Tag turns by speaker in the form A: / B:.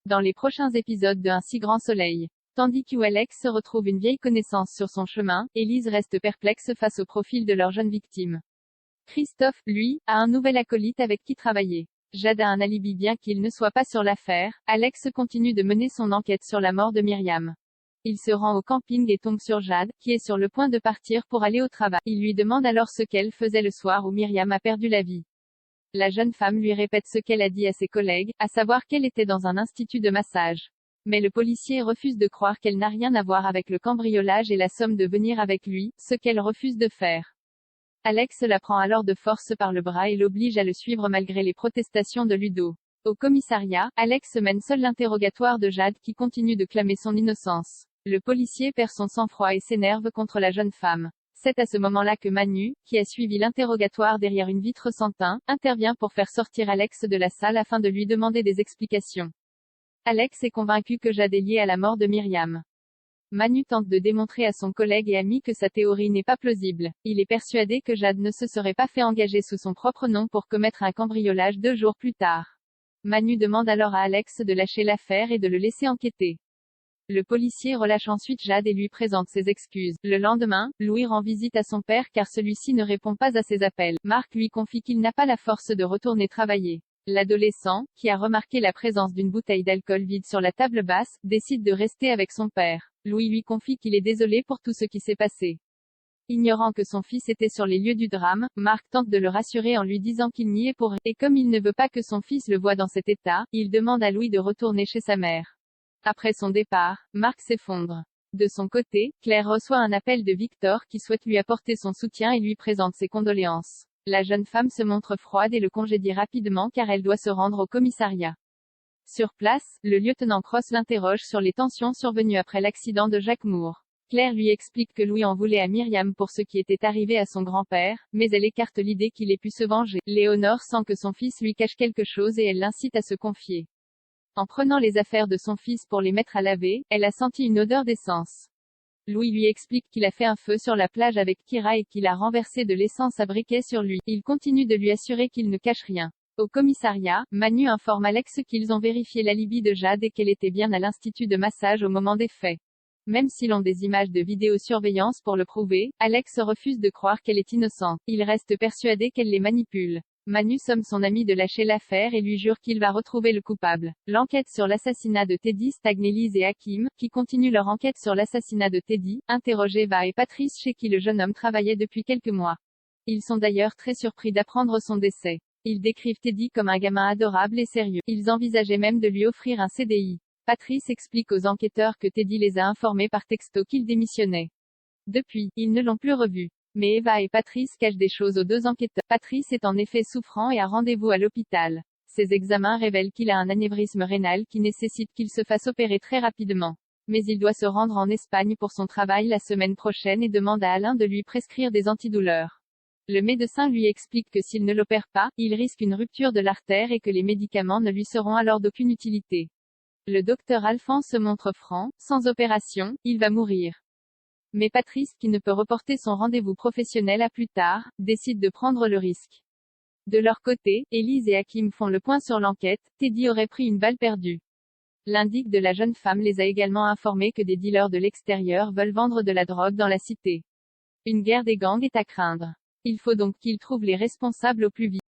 A: dans les prochains épisodes de Un si grand soleil. Tandis qu'Alex se retrouve une vieille connaissance sur son chemin, Élise reste perplexe face au profil de leur jeune victime. Christophe, lui, a un nouvel acolyte avec qui travailler. Jade a un alibi bien qu'il ne soit pas sur l'affaire. Alex continue de mener son enquête sur la mort de Myriam. Il se rend au camping et tombe sur Jade, qui est sur le point de partir pour aller au travail. Il lui demande alors ce qu'elle faisait le soir où Myriam a perdu la vie. La jeune femme lui répète ce qu'elle a dit à ses collègues, à savoir qu'elle était dans un institut de massage. Mais le policier refuse de croire qu'elle n'a rien à voir avec le cambriolage et la somme de venir avec lui, ce qu'elle refuse de faire. Alex la prend alors de force par le bras et l'oblige à le suivre malgré les protestations de Ludo. Au commissariat, Alex mène seul l'interrogatoire de Jade qui continue de clamer son innocence. Le policier perd son sang-froid et s'énerve contre la jeune femme. C'est à ce moment-là que Manu, qui a suivi l'interrogatoire derrière une vitre sans teint, intervient pour faire sortir Alex de la salle afin de lui demander des explications. Alex est convaincu que Jade est liée à la mort de Myriam. Manu tente de démontrer à son collègue et ami que sa théorie n'est pas plausible. Il est persuadé que Jade ne se serait pas fait engager sous son propre nom pour commettre un cambriolage 2 jours plus tard. Manu demande alors à Alex de lâcher l'affaire et de le laisser enquêter. Le policier relâche ensuite Jade et lui présente ses excuses. Le lendemain, Louis rend visite à son père car celui-ci ne répond pas à ses appels. Marc lui confie qu'il n'a pas la force de retourner travailler. L'adolescent, qui a remarqué la présence d'une bouteille d'alcool vide sur la table basse, décide de rester avec son père. Louis lui confie qu'il est désolé pour tout ce qui s'est passé. Ignorant que son fils était sur les lieux du drame, Marc tente de le rassurer en lui disant qu'il n'y est pour rien. Et comme il ne veut pas que son fils le voie dans cet état, il demande à Louis de retourner chez sa mère. Après son départ, Marc s'effondre. De son côté, Claire reçoit un appel de Victor qui souhaite lui apporter son soutien et lui présente ses condoléances. La jeune femme se montre froide et le congédie rapidement car elle doit se rendre au commissariat. Sur place, le lieutenant Cross l'interroge sur les tensions survenues après l'accident de Jacques Moore. Claire lui explique que Louis en voulait à Myriam pour ce qui était arrivé à son grand-père, mais elle écarte l'idée qu'il ait pu se venger. Léonore sent que son fils lui cache quelque chose et elle l'incite à se confier. En prenant les affaires de son fils pour les mettre à laver, elle a senti une odeur d'essence. Louis lui explique qu'il a fait un feu sur la plage avec Kira et qu'il a renversé de l'essence à briquet sur lui. Il continue de lui assurer qu'il ne cache rien. Au commissariat, Manu informe Alex qu'ils ont vérifié l'alibi de Jade et qu'elle était bien à l'institut de massage au moment des faits. Même s'ils ont des images de vidéosurveillance pour le prouver, Alex refuse de croire qu'elle est innocente. Il reste persuadé qu'elle les manipule. Manu somme son ami de lâcher l'affaire et lui jure qu'il va retrouver le coupable. L'enquête sur l'assassinat de Teddy stagne. Élise et Hakim, qui continuent leur enquête sur l'assassinat de Teddy, interrogent Eva et Patrice chez qui le jeune homme travaillait depuis quelques mois. Ils sont d'ailleurs très surpris d'apprendre son décès. Ils décrivent Teddy comme un gamin adorable et sérieux. Ils envisageaient même de lui offrir un CDI. Patrice explique aux enquêteurs que Teddy les a informés par texto qu'il démissionnait. Depuis, ils ne l'ont plus revu. Mais Eva et Patrice cachent des choses aux 2 enquêteurs. Patrice est en effet souffrant et a rendez-vous à l'hôpital. Ses examens révèlent qu'il a un anévrisme rénal qui nécessite qu'il se fasse opérer très rapidement. Mais il doit se rendre en Espagne pour son travail la semaine prochaine et demande à Alain de lui prescrire des antidouleurs. Le médecin lui explique que s'il ne l'opère pas, il risque une rupture de l'artère et que les médicaments ne lui seront alors d'aucune utilité. Le docteur Alphonse se montre franc, sans opération, il va mourir. Mais Patrice, qui ne peut reporter son rendez-vous professionnel à plus tard, décide de prendre le risque. De leur côté, Élise et Hakim font le point sur l'enquête. Teddy aurait pris une balle perdue. L'indique de la jeune femme les a également informés que des dealers de l'extérieur veulent vendre de la drogue dans la cité. Une guerre des gangs est à craindre. Il faut donc qu'ils trouvent les responsables au plus vite.